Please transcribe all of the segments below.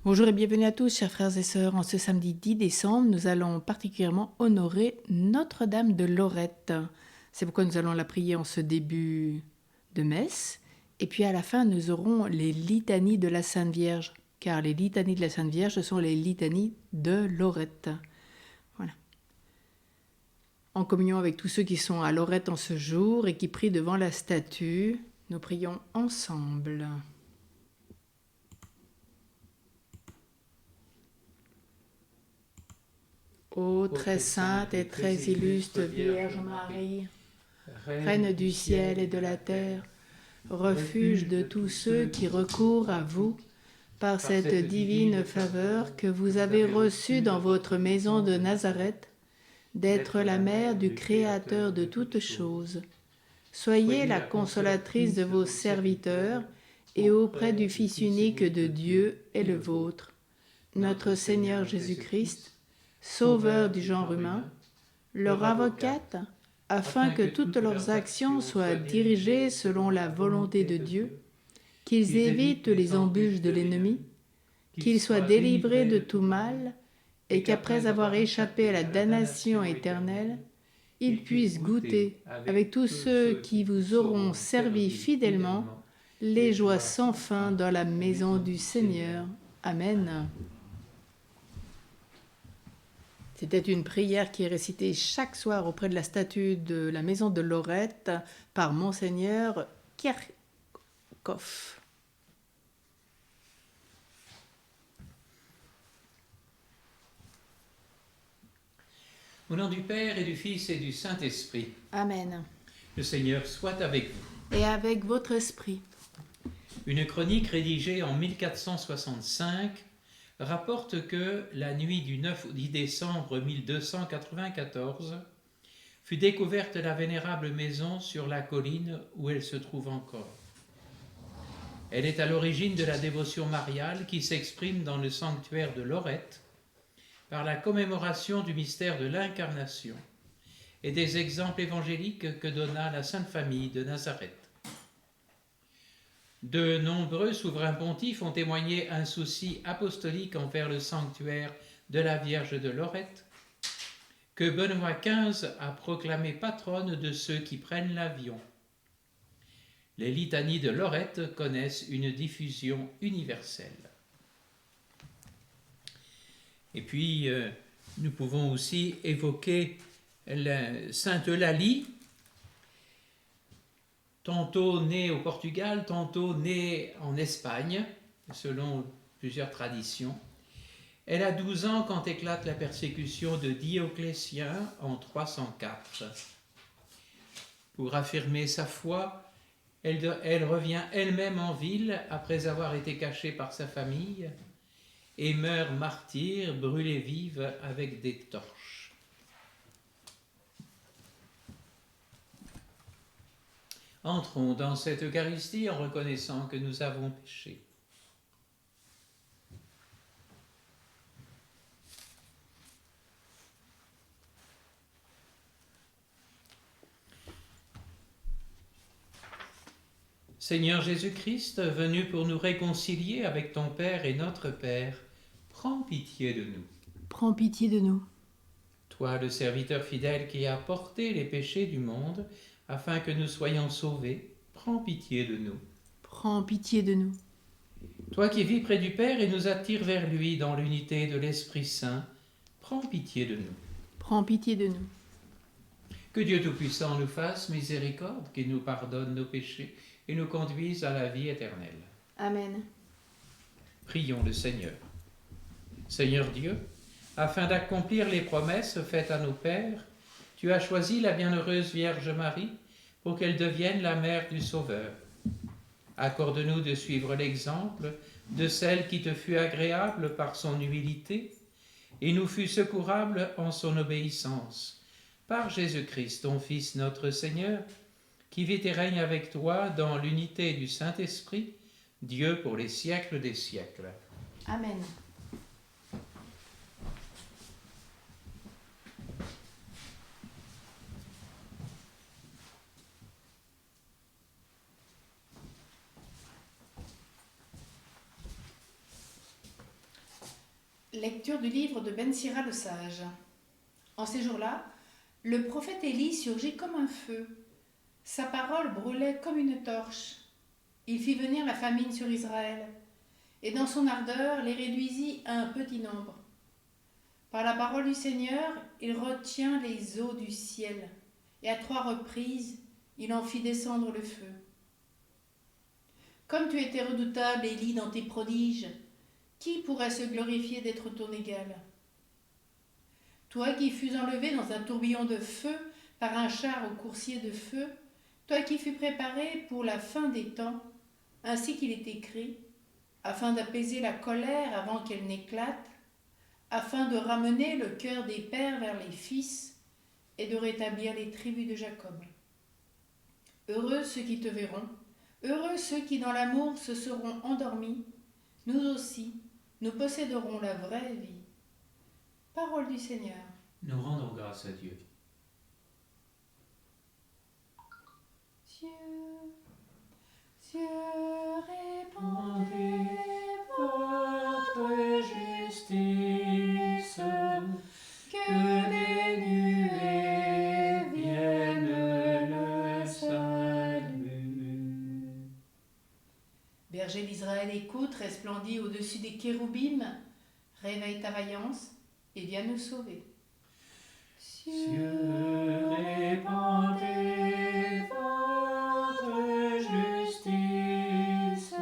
Bonjour et bienvenue à tous, chers frères et sœurs. En ce samedi 10 décembre, nous allons particulièrement honorer Notre-Dame de Lorette. C'est pourquoi nous allons la prier en ce début de messe. Et puis à la fin, nous aurons les litanies de la Sainte Vierge, car les litanies de la Sainte Vierge, ce sont les litanies de Lorette. Voilà. En communion avec tous ceux qui sont à Lorette en ce jour et qui prient devant la statue, nous prions ensemble. Ô très sainte et très illustre Vierge Marie, Reine du ciel et de la terre, refuge de tous ceux qui recourent à vous, par cette divine faveur que vous avez reçue dans votre maison de Nazareth, d'être la mère du Créateur de toutes choses. Soyez la consolatrice de vos serviteurs et auprès du Fils unique de Dieu et le vôtre, notre Seigneur Jésus-Christ, Sauveur du genre humain, leur avocate, afin que toutes leurs actions soient dirigées selon la volonté de Dieu, qu'ils évitent les embûches de l'ennemi, qu'ils soient délivrés de tout mal, et qu'après avoir échappé à la damnation éternelle, ils puissent goûter, avec tous ceux qui vous auront servi fidèlement, les joies sans fin dans la maison du Seigneur. Amen. C'était une prière qui est récitée chaque soir auprès de la statue de la maison de Lorette par Monseigneur Kerkhoff. Au nom du Père et du Fils et du Saint-Esprit. Amen. Le Seigneur soit avec vous. Et avec votre esprit. Une chronique rédigée en 1465 rapporte que la nuit du 9 au 10 décembre 1294 fut découverte la vénérable maison sur la colline où elle se trouve encore. Elle est à l'origine de la dévotion mariale qui s'exprime dans le sanctuaire de Lorette par la commémoration du mystère de l'Incarnation et des exemples évangéliques que donna la Sainte Famille de Nazareth. De nombreux souverains pontifes ont témoigné un souci apostolique envers le sanctuaire de la Vierge de Lorette, que Benoît XV a proclamé patronne de ceux qui prennent l'avion. Les litanies de Lorette connaissent une diffusion universelle. Et puis, nous pouvons aussi évoquer Sainte Eulalie, tantôt née au Portugal, tantôt née en Espagne, selon plusieurs traditions. Elle a 12 ans quand éclate la persécution de Dioclétien en 304. Pour affirmer sa foi, elle revient elle-même en ville après avoir été cachée par sa famille et meurt martyre, brûlée vive avec des torches. Entrons dans cette Eucharistie en reconnaissant que nous avons péché. Seigneur Jésus-Christ, venu pour nous réconcilier avec ton Père et notre Père, prends pitié de nous. Prends pitié de nous. Toi, le serviteur fidèle qui a porté les péchés du monde, afin que nous soyons sauvés, prends pitié de nous. Prends pitié de nous. Toi qui vis près du Père et nous attires vers lui dans l'unité de l'Esprit Saint, prends pitié de nous. Prends pitié de nous. Que Dieu Tout-Puissant nous fasse miséricorde, qu'il nous pardonne nos péchés et nous conduise à la vie éternelle. Amen. Prions le Seigneur. Seigneur Dieu, afin d'accomplir les promesses faites à nos pères, tu as choisi la bienheureuse Vierge Marie pour qu'elle devienne la mère du Sauveur. Accorde-nous de suivre l'exemple de celle qui te fut agréable par son humilité et nous fut secourable en son obéissance. Par Jésus-Christ, ton Fils notre Seigneur, qui vit et règne avec toi dans l'unité du Saint-Esprit, Dieu pour les siècles des siècles. Amen. Lecture du livre de Ben Sira le sage. En ces jours-là, le prophète Élie surgit comme un feu. Sa parole brûlait comme une torche. Il fit venir la famine sur Israël, et dans son ardeur les réduisit à un petit nombre. Par la parole du Seigneur, il retient les eaux du ciel, et à 3 reprises, il en fit descendre le feu. Comme tu étais redoutable, Élie, dans tes prodiges, qui pourrait se glorifier d'être ton égal? Toi qui fus enlevé dans un tourbillon de feu par un char au coursier de feu, toi qui fus préparé pour la fin des temps, ainsi qu'il est écrit, afin d'apaiser la colère avant qu'elle n'éclate, afin de ramener le cœur des pères vers les fils et de rétablir les tribus de Jacob. Heureux ceux qui te verront, heureux ceux qui dans l'amour se seront endormis, nous aussi, nous posséderons la vraie vie. Parole du Seigneur. Nous rendons grâce à Dieu. Dieu, répandez votre justice, que des nuées vienne le salut. Berger d'Israël, écoute, resplendis au-dessus des kéroubim, réveille ta vaillance et viens nous sauver. Cieux, répandez votre justice,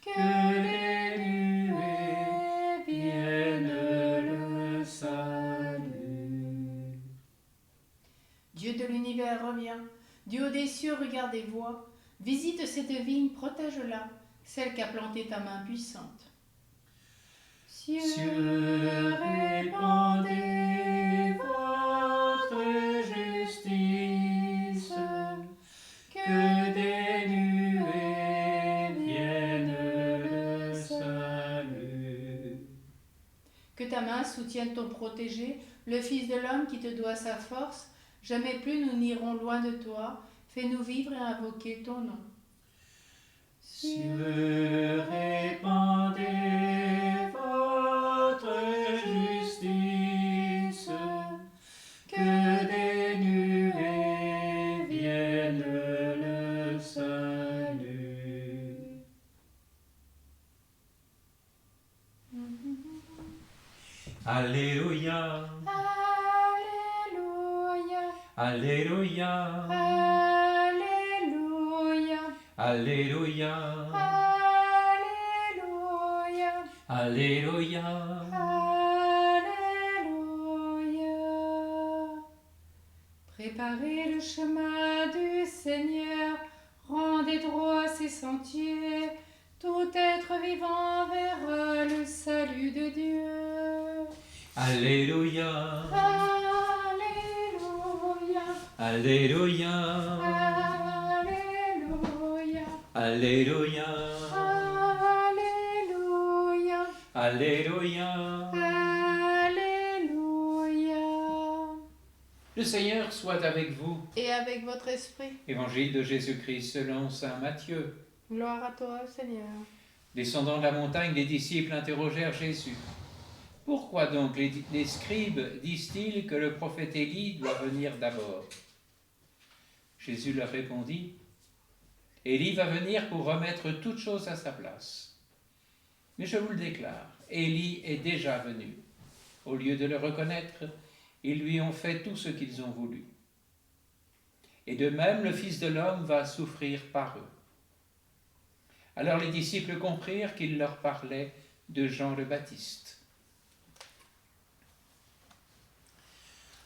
que des nuées viennent le salut. Dieu de l'univers, reviens. Dieu des cieux, regarde et vois. Visite cette vigne, protège-la, celle qu'a plantée ta main puissante. Cieux, répandez votre justice, que des nuées viennent le salut. Que ta main soutienne ton protégé, le Fils de l'homme qui te doit sa force. Jamais plus nous n'irons loin de toi. Fais-nous vivre et invoquer ton nom. Cieux, répandez votre justice, que des nuées viennent le salut. Alléluia, Alléluia, Alléluia, Alléluia, Alléluia, Alléluia, Alléluia. Alléluia. Préparez le chemin du Seigneur, rendez droit ses sentiers, tout être vivant verra le salut de Dieu. Alléluia, Alléluia, Alléluia, Alléluia, Alléluia, Alléluia, Alléluia. Alléluia. Le Seigneur soit avec vous. Et avec votre esprit. Évangile de Jésus-Christ selon saint Matthieu. Gloire à toi, Seigneur. Descendant de la montagne, les disciples interrogèrent Jésus. Pourquoi donc les scribes disent-ils que le prophète Élie doit venir d'abord? Jésus leur répondit, Élie va venir pour remettre toute chose à sa place. Mais je vous le déclare, Élie est déjà venu. Au lieu de le reconnaître, ils lui ont fait tout ce qu'ils ont voulu. Et de même, le Fils de l'homme va souffrir par eux. Alors les disciples comprirent qu'il leur parlait de Jean le Baptiste.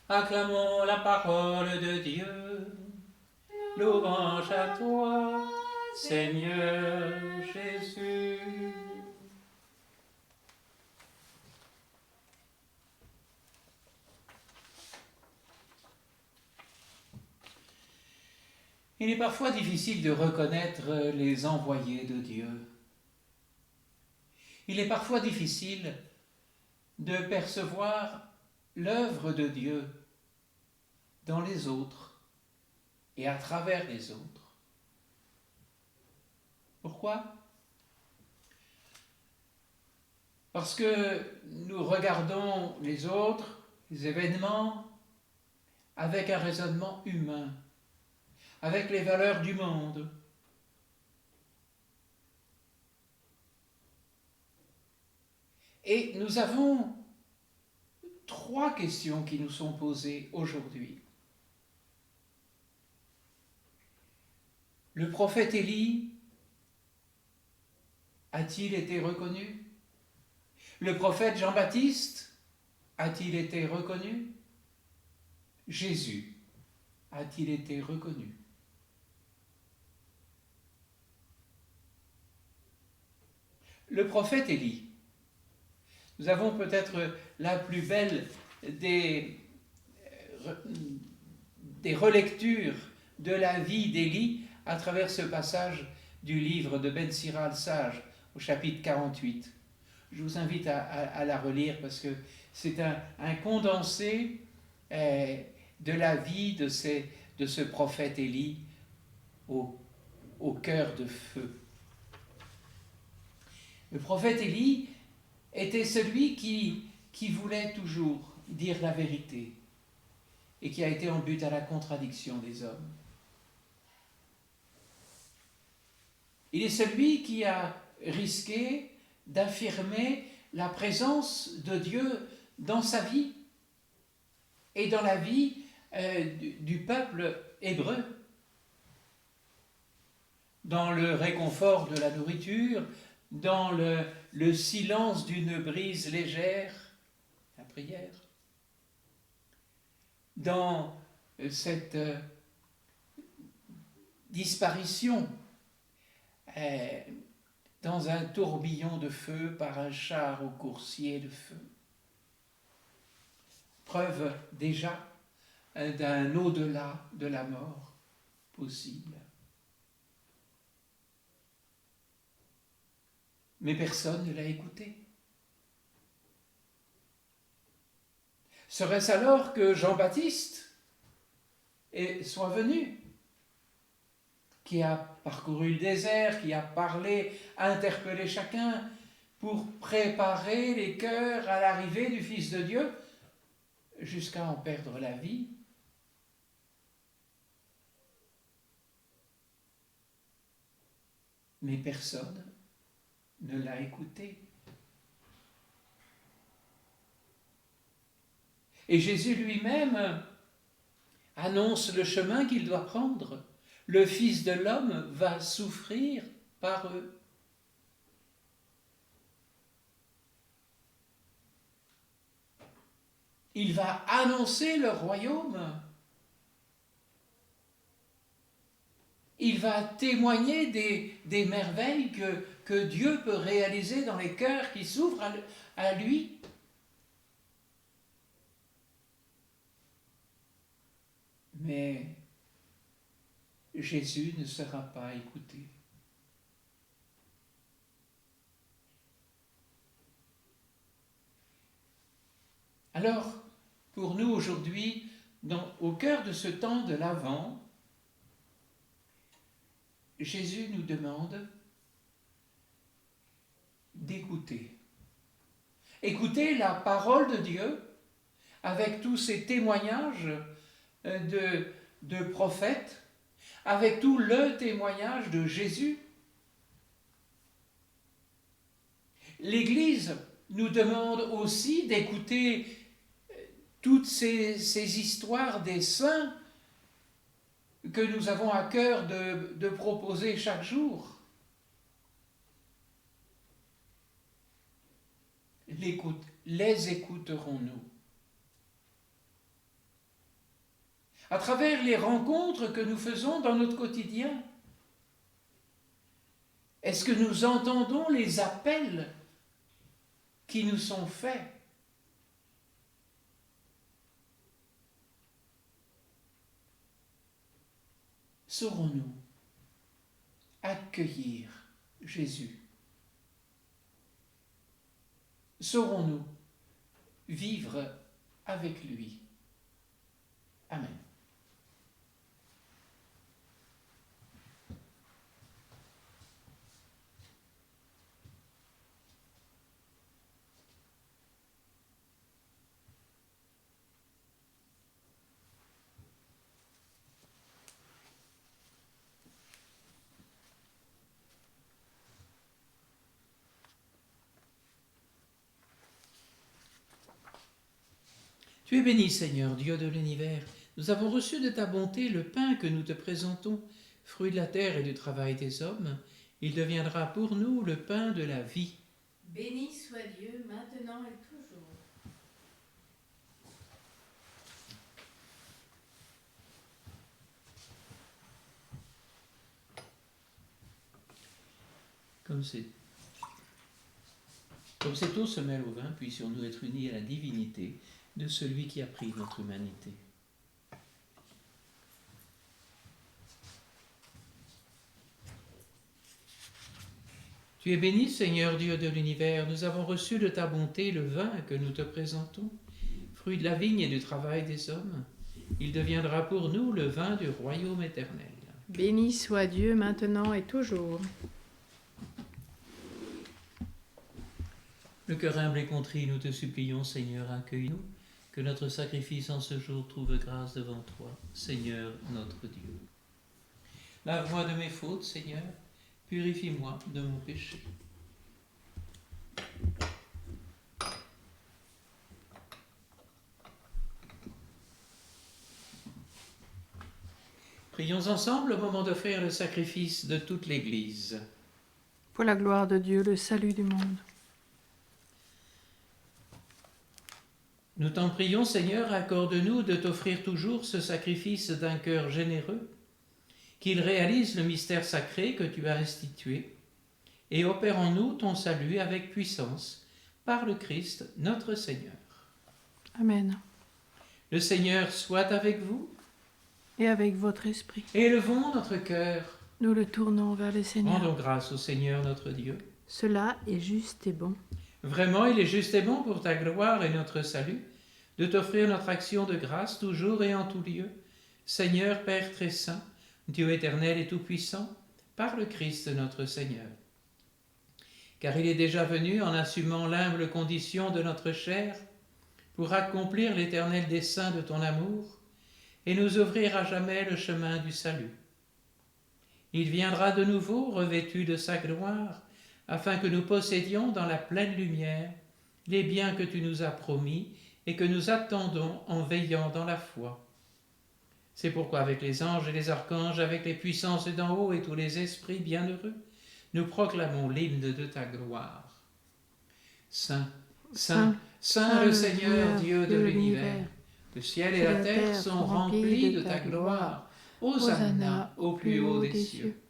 Acclamons la parole de Dieu. Louange à toi, Seigneur Jésus. Il est parfois difficile de reconnaître les envoyés de Dieu. Il est parfois difficile de percevoir l'œuvre de Dieu dans les autres et à travers les autres. Pourquoi? Parce que nous regardons les autres, les événements, avec un raisonnement humain, avec les valeurs du monde. Et nous avons 3 questions qui nous sont posées aujourd'hui. Le prophète Élie a-t-il été reconnu? Le prophète Jean-Baptiste a-t-il été reconnu? Jésus a-t-il été reconnu? Le prophète Élie. Nous avons peut-être la plus belle des relectures de la vie d'Élie à travers ce passage du livre de Ben Sira le Sage, au chapitre 48. Je vous invite à la relire parce que c'est un condensé de la vie de ce prophète Élie au cœur de feu. Le prophète Élie était celui qui voulait toujours dire la vérité et qui a été en but à la contradiction des hommes. Il est celui qui a risqué d'affirmer la présence de Dieu dans sa vie et dans la vie du peuple hébreu. Dans le réconfort de la nourriture, dans le silence d'une brise légère, la prière, dans cette disparition dans un tourbillon de feu par un char au coursier de feu. Preuve déjà d'un au-delà de la mort possible. Mais personne ne l'a écouté. Serait-ce alors que Jean-Baptiste soit venu, qui a parcouru le désert, qui a parlé, interpellé chacun pour préparer les cœurs à l'arrivée du Fils de Dieu, jusqu'à en perdre la vie? Mais personne ne l'a écouté. Et Jésus lui-même annonce le chemin qu'il doit prendre. Le Fils de l'homme va souffrir par eux. Il va annoncer le royaume. Il va témoigner des merveilles que Dieu peut réaliser dans les cœurs qui s'ouvrent à lui. Mais Jésus ne sera pas écouté. Alors, pour nous aujourd'hui, au cœur de ce temps de l'Avent, Jésus nous demande d'écouter. Écouter la parole de Dieu avec tous ces témoignages de prophètes, avec tout le témoignage de Jésus. L'Église nous demande aussi d'écouter toutes ces histoires des saints que nous avons à cœur de proposer chaque jour. Les écouterons-nous? À travers les rencontres que nous faisons dans notre quotidien, est-ce que nous entendons les appels qui nous sont faits? Saurons-nous accueillir Jésus? Saurons-nous vivre avec lui? Amen. Tu es béni, Seigneur, Dieu de l'univers. Nous avons reçu de ta bonté le pain que nous te présentons, fruit de la terre et du travail des hommes. Il deviendra pour nous le pain de la vie. Béni soit Dieu, maintenant et toujours. Comme cette eau se mêle au vin, puissions-nous être unis à la divinité de celui qui a pris notre humanité. Tu es béni, Seigneur Dieu de l'univers, nous avons reçu de ta bonté le vin que nous te présentons, fruit de la vigne et du travail des hommes. Il deviendra pour nous le vin du royaume éternel. Béni soit Dieu, maintenant et toujours. Le cœur humble et contrit, nous te supplions, Seigneur, accueille-nous, que notre sacrifice en ce jour trouve grâce devant toi, Seigneur notre Dieu. Lave-moi de mes fautes, Seigneur, purifie-moi de mon péché. Prions ensemble au moment d'offrir le sacrifice de toute l'Église. Pour la gloire de Dieu, le salut du monde. Nous t'en prions, Seigneur, accorde-nous de t'offrir toujours ce sacrifice d'un cœur généreux, qu'il réalise le mystère sacré que tu as institué, et opère en nous ton salut avec puissance, par le Christ notre Seigneur. Amen. Le Seigneur soit avec vous. Et avec votre esprit. Élevons notre cœur. Nous le tournons vers le Seigneur. Rendons grâce au Seigneur notre Dieu. Cela est juste et bon. Vraiment, il est juste et bon pour ta gloire et notre salut, de t'offrir notre action de grâce toujours et en tout lieu. Seigneur Père très saint, Dieu éternel et tout-puissant, par le Christ notre Seigneur. Car il est déjà venu en assumant l'humble condition de notre chair, pour accomplir l'éternel dessein de ton amour, et nous ouvrir à jamais le chemin du salut. Il viendra de nouveau revêtu de sa gloire, afin que nous possédions dans la pleine lumière les biens que tu nous as promis et que nous attendons en veillant dans la foi. C'est pourquoi avec les anges et les archanges, avec les puissances d'en haut et tous les esprits bienheureux, nous proclamons l'hymne de ta gloire. Saint, Saint, Saint le Seigneur, Dieu de l'univers, le ciel et la terre sont remplis de ta gloire. Hosanna au plus haut des cieux.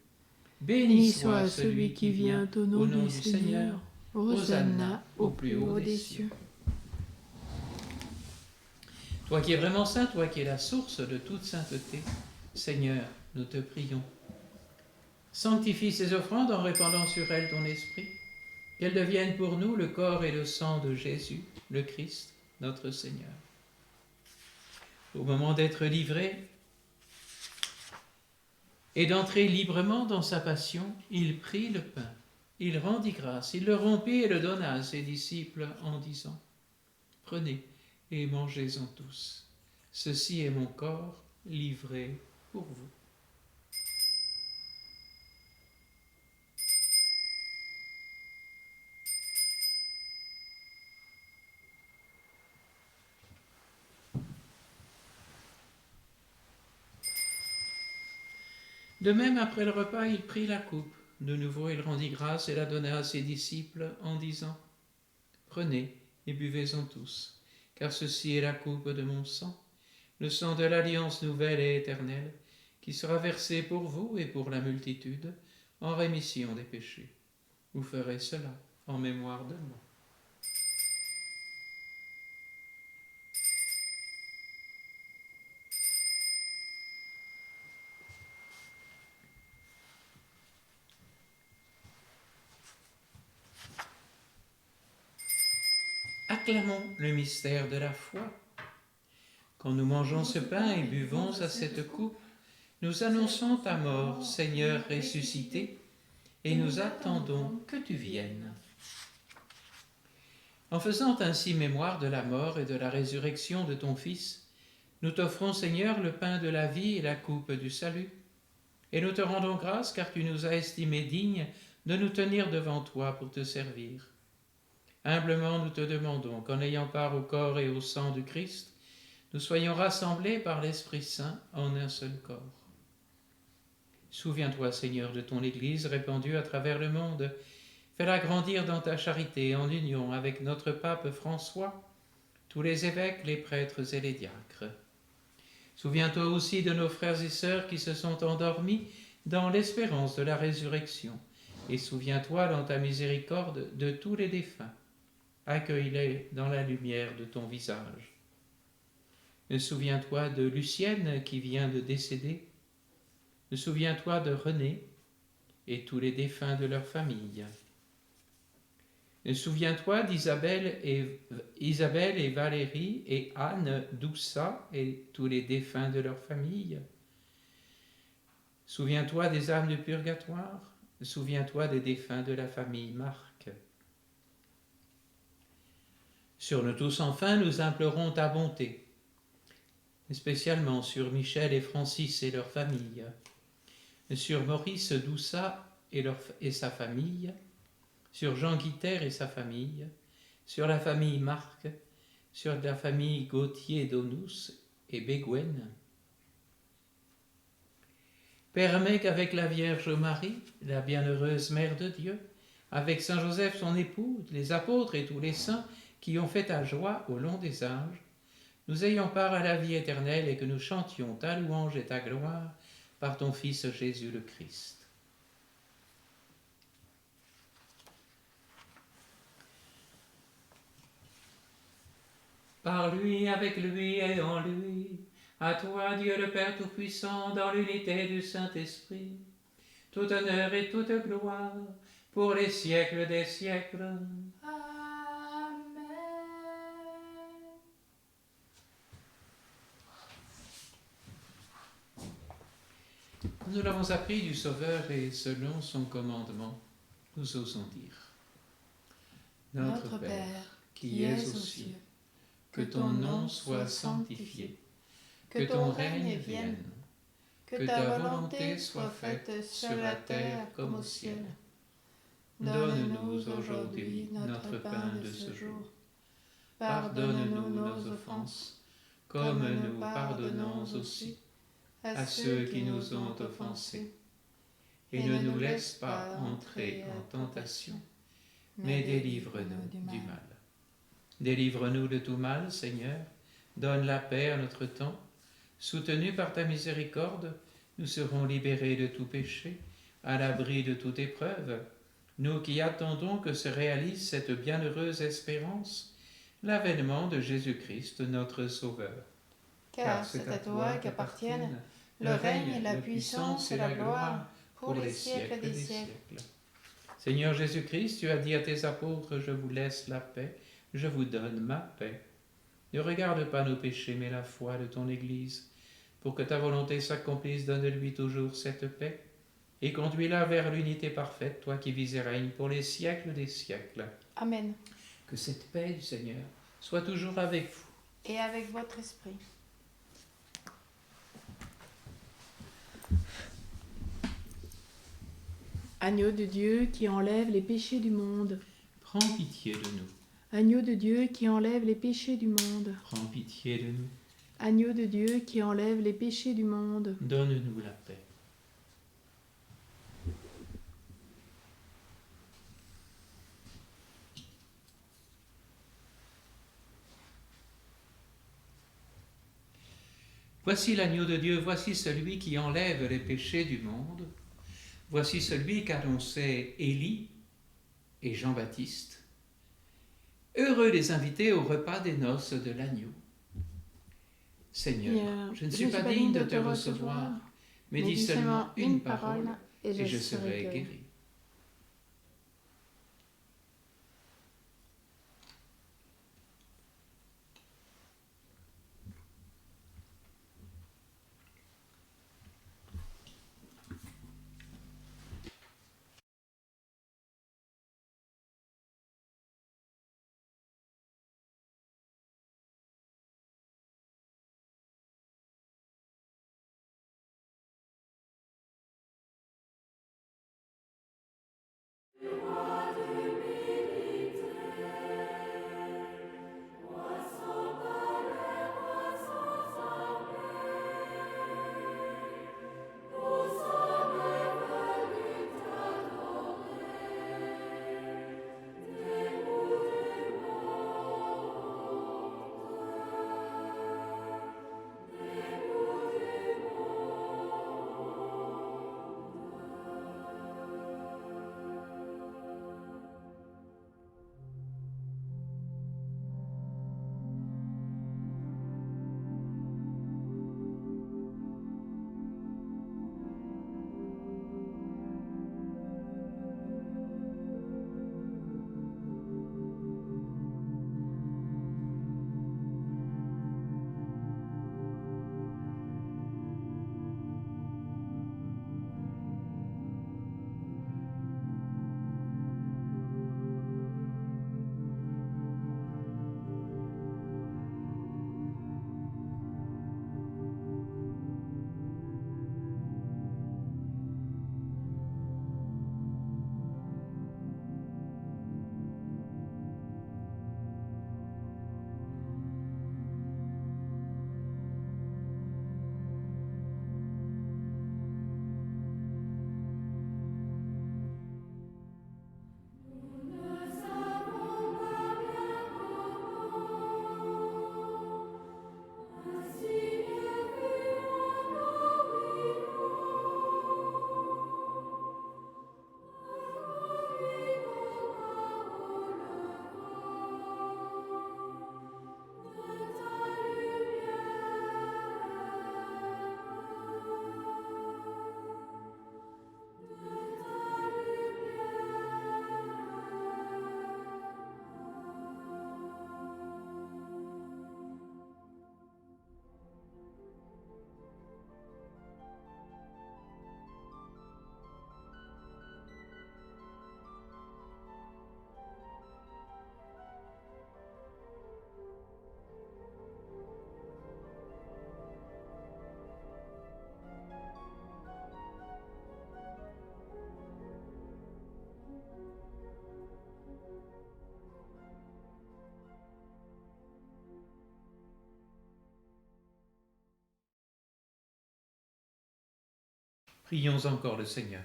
Béni soit celui qui vient au nom du Seigneur. Hosanna au plus haut des cieux. Toi qui es vraiment saint, toi qui es la source de toute sainteté, Seigneur, nous te prions. Sanctifie ces offrandes en répandant sur elles ton esprit, qu'elles deviennent pour nous le corps et le sang de Jésus, le Christ, notre Seigneur. Au moment d'être livré et d'entrer librement dans sa passion, il prit le pain, il rendit grâce, il le rompit et le donna à ses disciples en disant « Prenez et mangez-en tous. Ceci est mon corps livré pour vous. » De même, après le repas, il prit la coupe. De nouveau, il rendit grâce et la donna à ses disciples en disant « Prenez et buvez-en tous, car ceci est la coupe de mon sang, le sang de l'alliance nouvelle et éternelle, qui sera versé pour vous et pour la multitude en rémission des péchés. Vous ferez cela en mémoire de moi. » Acclamons le mystère de la foi. Quand nous mangeons ce pain et buvons à cette coupe, nous annonçons ta mort, Seigneur ressuscité, et nous attendons que tu viennes. En faisant ainsi mémoire de la mort et de la résurrection de ton Fils, nous t'offrons, Seigneur, le pain de la vie et la coupe du salut, et nous te rendons grâce car tu nous as estimés dignes de nous tenir devant toi pour te servir. Humblement nous te demandons qu'en ayant part au corps et au sang du Christ, nous soyons rassemblés par l'Esprit Saint en un seul corps. Souviens-toi, Seigneur, de ton Église répandue à travers le monde. Fais-la grandir dans ta charité en union avec notre pape François, tous les évêques, les prêtres et les diacres. Souviens-toi aussi de nos frères et sœurs qui se sont endormis dans l'espérance de la résurrection. Et souviens-toi dans ta miséricorde de tous les défunts. Accueille-les dans la lumière de ton visage. Souviens-toi de Lucienne qui vient de décéder. Souviens-toi de René et tous les défunts de leur famille. Souviens-toi d'Isabelle et Valérie et Anne Doussa et tous les défunts de leur famille. Souviens-toi des âmes du purgatoire. Souviens-toi des défunts de la famille Marc. Sur nous tous enfin, nous implorons ta bonté, spécialement sur Michel et Francis et leur famille, sur Maurice Doussa et sa famille, sur Jean Guiter et sa famille, sur la famille Marc, sur la famille Gauthier d'Onous et Béguen. Permets qu'avec la Vierge Marie, la bienheureuse Mère de Dieu, avec Saint Joseph son époux, les apôtres et tous les saints qui ont fait ta joie au long des âges, nous ayons part à la vie éternelle et que nous chantions ta louange et ta gloire par ton Fils Jésus le Christ. Par lui, avec lui et en lui, à toi, Dieu le Père Tout-Puissant, dans l'unité du Saint-Esprit, tout honneur et toute gloire, pour les siècles des siècles. Amen. Nous l'avons appris du Sauveur et selon son commandement, nous osons dire. Notre Père, qui es aux cieux, que ton nom soit sanctifié, que ton règne vienne, que ta volonté soit faite sur la terre comme au ciel. Donne-nous aujourd'hui notre pain de ce jour. Pardonne-nous nos offenses, comme nous pardonnons aussi à ceux qui nous ont offensés. Et ne nous laisse pas entrer en tentation, mais délivre-nous du mal. Délivre-nous de tout mal, Seigneur, donne la paix à notre temps. Soutenus par ta miséricorde, nous serons libérés de tout péché, à l'abri de toute épreuve, nous qui attendons que se réalise cette bienheureuse espérance, l'avènement de Jésus-Christ, notre Sauveur. Car c'est à toi qu'appartiennent le règne, la puissance et la gloire pour les siècles des siècles. Seigneur Jésus-Christ, tu as dit à tes apôtres, je vous laisse la paix, je vous donne ma paix. Ne regarde pas nos péchés, mais la foi de ton Église. Pour que ta volonté s'accomplisse, donne-lui toujours cette paix, et conduis-la vers l'unité parfaite, toi qui vis et règnes pour les siècles des siècles. Amen. Que cette paix du Seigneur soit toujours avec vous. Et avec votre esprit. Agneau de Dieu qui enlève les péchés du monde. Prends pitié de nous. Agneau de Dieu qui enlève les péchés du monde. Prends pitié de nous. Agneau de Dieu qui enlève les péchés du monde. Donne-nous la paix. Voici l'agneau de Dieu, voici celui qui enlève les péchés du monde. Voici celui qu'annonçaient Élie et Jean-Baptiste. Heureux les invités au repas des noces de l'agneau. Seigneur, je ne suis pas digne de te recevoir, mais dis seulement une parole et je serai guéri. Prions encore le Seigneur.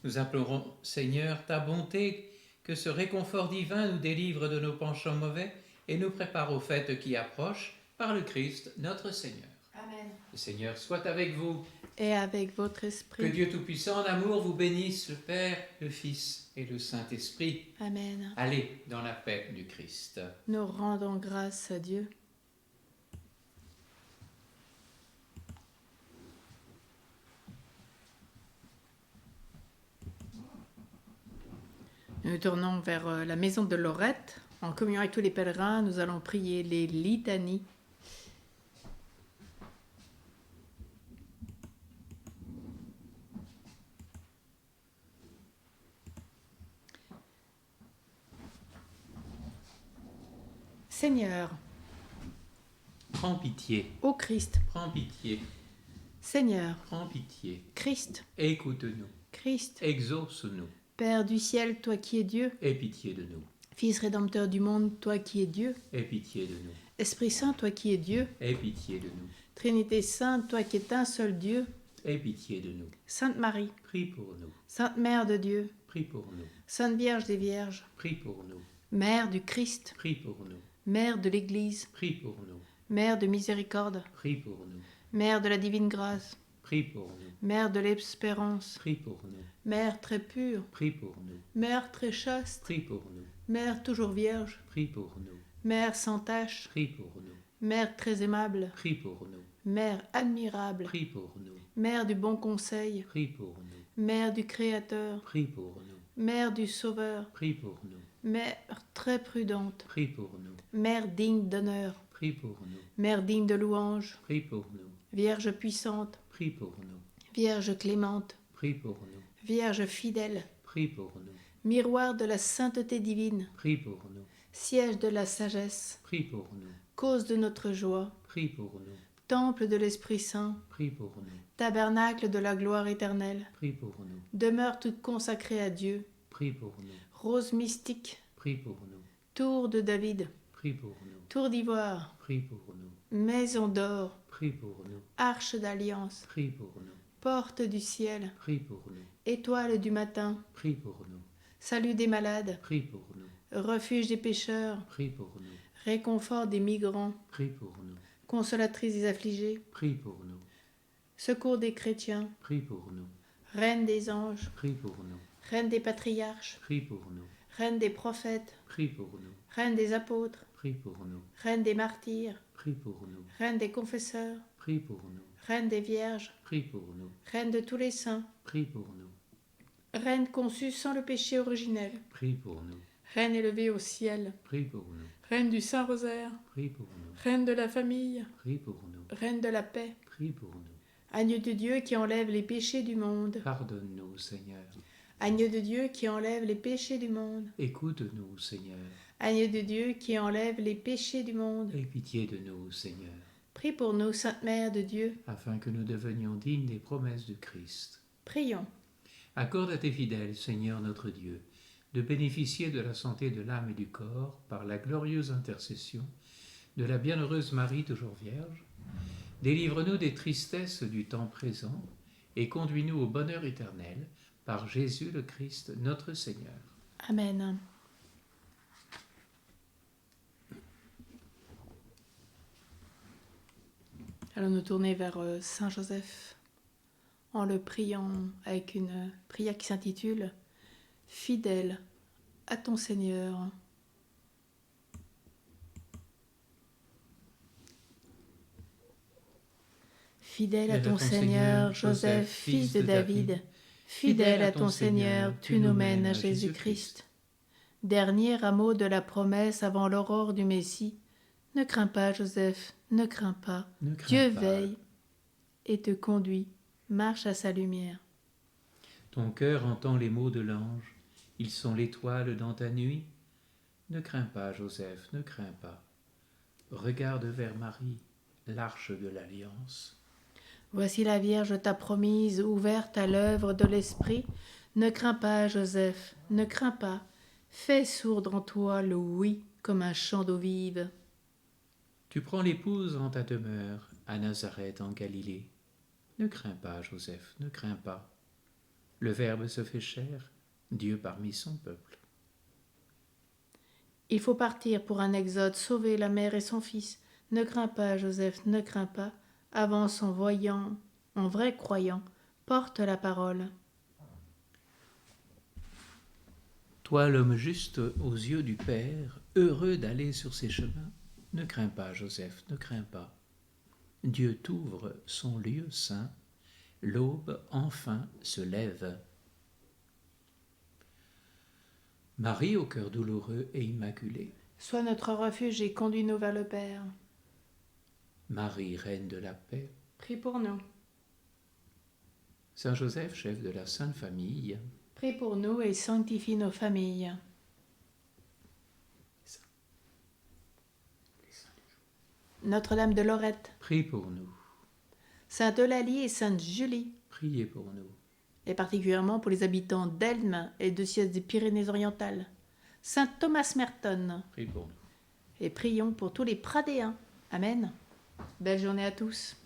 Nous implorons, Seigneur, ta bonté, que ce réconfort divin nous délivre de nos penchants mauvais et nous prépare aux fêtes qui approchent par le Christ, notre Seigneur. Amen. Le Seigneur soit avec vous. Et avec votre esprit. Que Dieu Tout-Puissant en amour vous bénisse, le Père, le Fils et le Saint-Esprit. Amen. Allez dans la paix du Christ. Nous rendons grâce à Dieu. Nous tournons vers la maison de Lorette. En communion avec tous les pèlerins, nous allons prier les litanies. Seigneur, Prends pitié, ô Christ, prends pitié, Seigneur, prends pitié. Christ, Écoute-nous, Christ, exauce-nous, Père du ciel, toi qui es Dieu, aie pitié de nous, Fils rédempteur du monde, toi qui es Dieu, aie pitié de nous, Esprit Saint, toi qui es Dieu, aie pitié de nous, Trinité Sainte, toi qui es un seul Dieu, aie pitié de nous. Sainte Marie, Prie pour nous, Sainte Mère de Dieu, prie pour nous, Sainte Vierge des Vierges, prie pour nous, Mère du Christ, prie pour nous, Mère de l'Église, prie pour nous, Mère de miséricorde, prie pour nous, Mère de la divine grâce, prie pour nous, Mère de l'espérance, prie pour nous, Mère très pure, prie pour nous, Mère très chaste, prie pour nous, Mère toujours vierge, prie pour nous, Mère sans tache, prie pour nous, Mère très aimable, prie pour nous, Mère admirable, prie pour nous, Mère du bon conseil, prie pour nous, Mère du Créateur, prie pour nous, Mère du Sauveur, prie pour nous, Mère très prudente, prie pour nous, Mère digne d'honneur, prie pour nous, Mère digne de louange, prie pour nous, Vierge puissante, prie pour nous, Vierge clémente, prie pour nous, Vierge fidèle, prie pour nous, miroir de la sainteté divine, prie pour nous, siège de la sagesse, prie pour nous, cause de notre joie, prie pour nous, temple de l'Esprit Saint, prie pour nous, tabernacle de la gloire éternelle, prie pour nous, demeure toute consacrée à Dieu, prie pour nous, rose mystique, prie pour nous, tour de David, prie pour nous, tour d'ivoire, prie pour nous, maison d'or, prie pour nous, arche d'alliance, prie pour nous, porte du ciel, prie pour nous, étoile du matin, prie pour nous, salut des malades, prie pour nous, refuge des pécheurs, prie pour nous, réconfort des migrants, prie pour nous, consolatrice des affligés, prie pour nous, secours des chrétiens, prie pour nous, reine des anges, prie pour nous, reine des patriarches, prie pour nous, reine des prophètes, prie pour nous, reine des apôtres, prie pour nous, reine des martyrs, prie pour nous, reine des confesseurs, prie pour nous, reine des vierges, prie pour nous, reine de tous les saints, prie pour nous, reine conçue sans le péché originel, prie pour nous, reine élevée au ciel, prie pour nous, reine du Saint-Rosaire, prie pour nous, reine de la famille, prie pour nous, reine de la paix, prie pour nous. agneau de Dieu qui enlève les péchés du monde, Pardonne-nous, Seigneur. agneau de Dieu qui enlève les péchés du monde, Écoute-nous, Seigneur. agneau de Dieu qui enlève les péchés du monde, Aie pitié de nous, Seigneur, prie pour nous, Sainte Mère de Dieu, afin que nous devenions dignes des promesses du Christ. prions. Accorde à tes fidèles, Seigneur notre Dieu, de bénéficier de la santé de l'âme et du corps par la glorieuse intercession de la bienheureuse Marie toujours Vierge. Délivre-nous des tristesses du temps présent et conduis-nous au bonheur éternel par Jésus le Christ, notre Seigneur. Amen. Allons nous tourner vers Saint Joseph en le priant avec une prière qui s'intitule « Fidèle à ton Seigneur ». Fidèle à ton Seigneur, Joseph, fils de David, fidèle à ton Seigneur, tu nous mènes à Jésus-Christ. Dernier rameau de la promesse avant l'aurore du Messie, ne crains pas, Joseph, ne crains pas. Ne crains Dieu pas. veille et te conduit, marche à sa lumière. Ton cœur entend les mots de l'ange, ils sont l'étoile dans ta nuit. Ne crains pas, Joseph, ne crains pas. Regarde vers Marie, l'arche de l'alliance. Voici la Vierge t'a promise, ouverte à l'œuvre de l'Esprit. Ne crains pas, Joseph, ne crains pas. Fais sourdre en toi le oui comme un chant d'eau vive. Tu prends l'épouse en ta demeure, à Nazareth en Galilée. Ne crains pas, Joseph, ne crains pas. Le Verbe se fait chair, Dieu parmi son peuple. Il faut partir pour un exode, sauver la mère et son fils. Ne crains pas, Joseph, ne crains pas. Avance en voyant, en vrai croyant, porte la parole. Toi, l'homme juste aux yeux du Père, heureux d'aller sur ses chemins, ne crains pas, Joseph, ne crains pas. Dieu t'ouvre son lieu saint, l'aube enfin se lève. Marie, au cœur douloureux et immaculé. Sois notre refuge et conduis-nous vers le Père. Marie, reine de la paix. Prie pour nous. Saint Joseph, chef de la Sainte Famille. Prie pour nous et sanctifie nos familles. Notre-Dame de Lorette. Prie pour nous. Sainte Eulalie et Sainte Julie. Priez pour nous. Et particulièrement pour les habitants d'Elme et de Siège des Pyrénées-Orientales. Saint Thomas Merton. Prie pour nous. Et prions pour tous les Pradéens. Amen. Belle journée à tous.